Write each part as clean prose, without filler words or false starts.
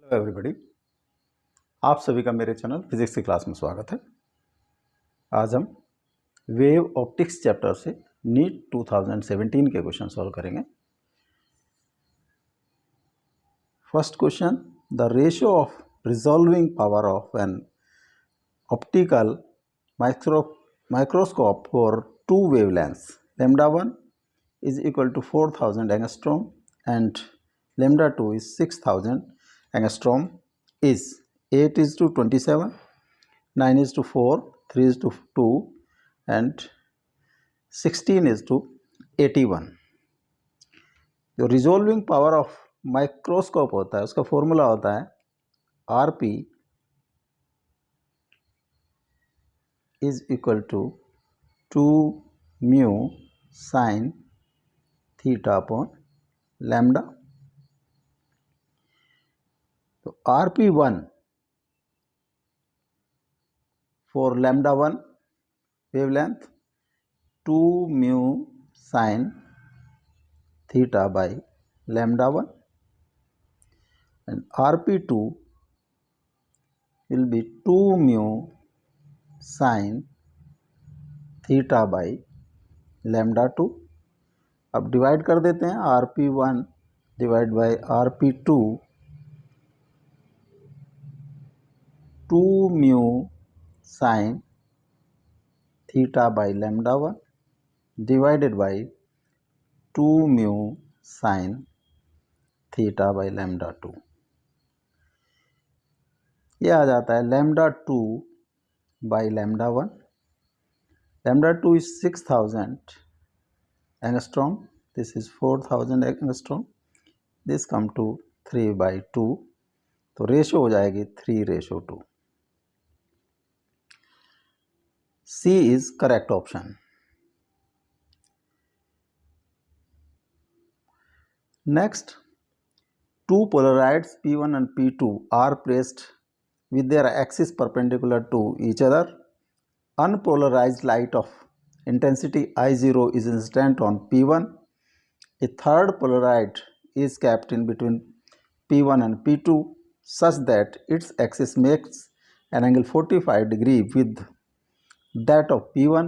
Hello everybody, आप सभी का मेरे चैनल फिजिक्स की क्लास में स्वागत है। आज हम वेव ऑप्टिक्स चैप्टर से नीट 2017 के क्वेश्चन सॉल्व करेंगे। First question, the ratio of resolving power of an optical microscope for two wavelengths lambda 1 is equal to 4000 angstrom and lambda 2 is 6000 angstrom is 8:27, 9:4, 3:2 and 16:81। जो resolving power of microscope होता है उसका formula होता है RP is equal to 2 mu sine theta upon lambda. तो RP1 for lambda 1 wavelength 2 mu sine theta by lambda 1 and RP2 will be 2 mu sin theta by lambda 2। अब divide कर देते हैं, RP1 divide by RP2, 2 mu sin theta by lambda 1 divided by 2 mu sin theta by lambda 2। यह आ जाता है lambda 2 by lambda 1। lambda 2 is 6000 angstrom, this is 4000 angstrom, this come to 3/2, तो ratio हो जाएगी 3:2। C is correct option। Next, two polarides P1 and P2 are placed with their axis perpendicular to each other. Unpolarized light of intensity I0 is incident on P1. A third polaroid is kept in between P1 and P2 such that its axis makes an angle 45 degree with that of P1.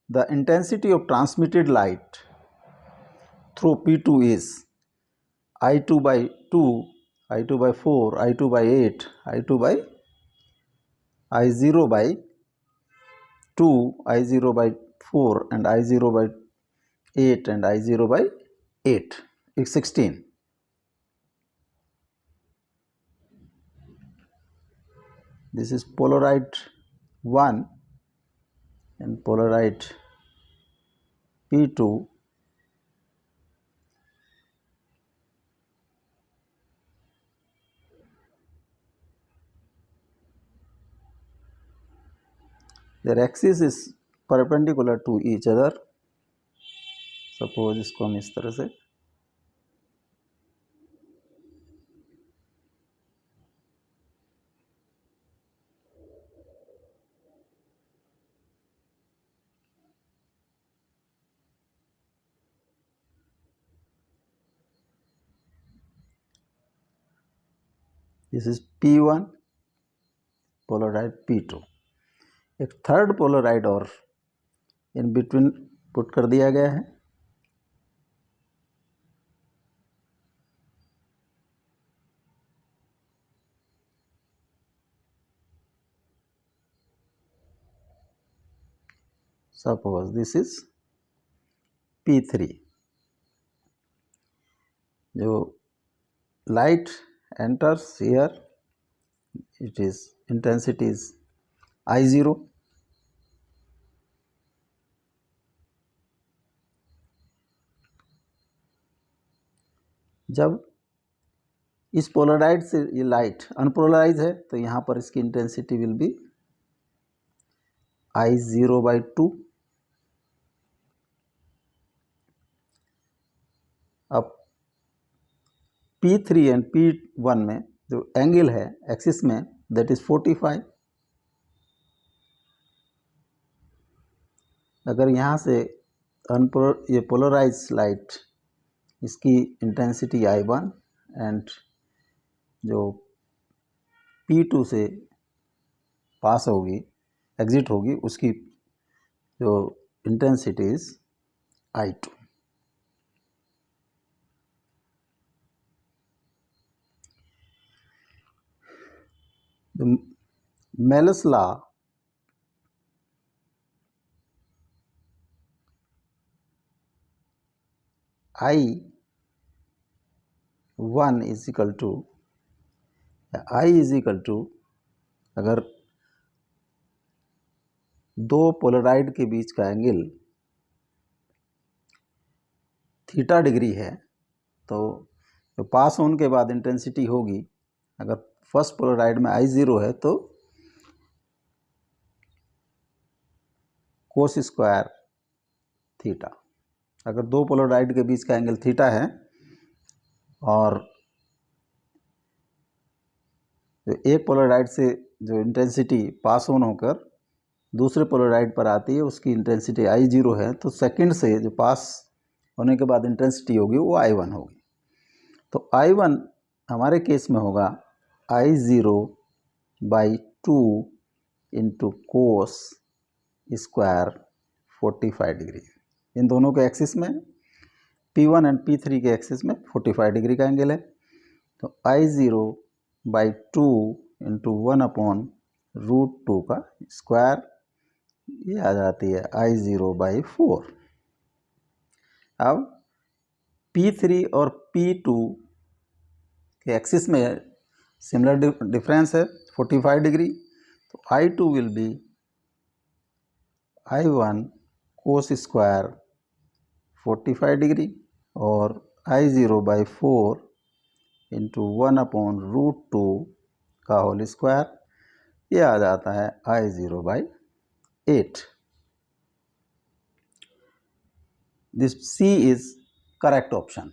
The intensity of transmitted light through P2 is I2 by 2, I2 by 4, I2 by 8, I2 by I0 by 2, I0 by 4 and I0 by 8 and I0 by 8 is 16। This is polaroid 1 and polaroid P2. Their axis is perpendicular to each other। Suppose इसको हम इस तरह से this is P1 Polaroid P2। एक third Polaroid और in between put कर दिया गया है। Suppose this is P3। जो light enters here, it is intensity is I0। जब इस पोलराइड से ये लाइट अनपोलराइज है तो यहाँ पर इसकी intensity will be I0 by 2। अब P3 एंड P1 में जो एंगल है एक्सिस में दैट इज 45। अगर यहाँ से ये पोलराइज लाइट इसकी इंटेंसिटी I1 एंड जो P2 से पास होगी, एग्जिट होगी, उसकी जो intensity is I2। The Malus law I1 is equal to I is equal to, अगर दो पोलराइड के बीच का एंगल थीटा डिग्री है तो जो पास होने के बाद इंटेंसिटी होगी, अगर फर्स्ट पोलराइड में I0 है तो कोस स्क्वायर थीटा। अगर दो पोलराइड के बीच का एंगल थीटा है और जो एक पोलराइड से जो इंटेंसिटी पास ऑन होकर दूसरे पोलराइड पर आती है उसकी इंटेंसिटी I0 है, तो सेकंड से जो पास होने के बाद इंटेंसिटी होगी वो I1 होगी। तो I1 हमारे केस में होगा I0/2 into cos square 45 degree. इन दोनों के एक्सिस में P1 एंड P3 के एक्सिस में 45 डिग्री का एंगल है। तो I0/2 इंटू 1/√2 का स्क्वायर, ये आ जाती है I0/4। अब P3 और P2 के एक्सिस में सिमिलर डिफरेंस है 45 डिग्री, तो I2 will be I1 cos square 45 degree और I0/4 इंटू 1/√2 का होल स्क्वायर, ये आ जाता है I0/8। This C is correct option.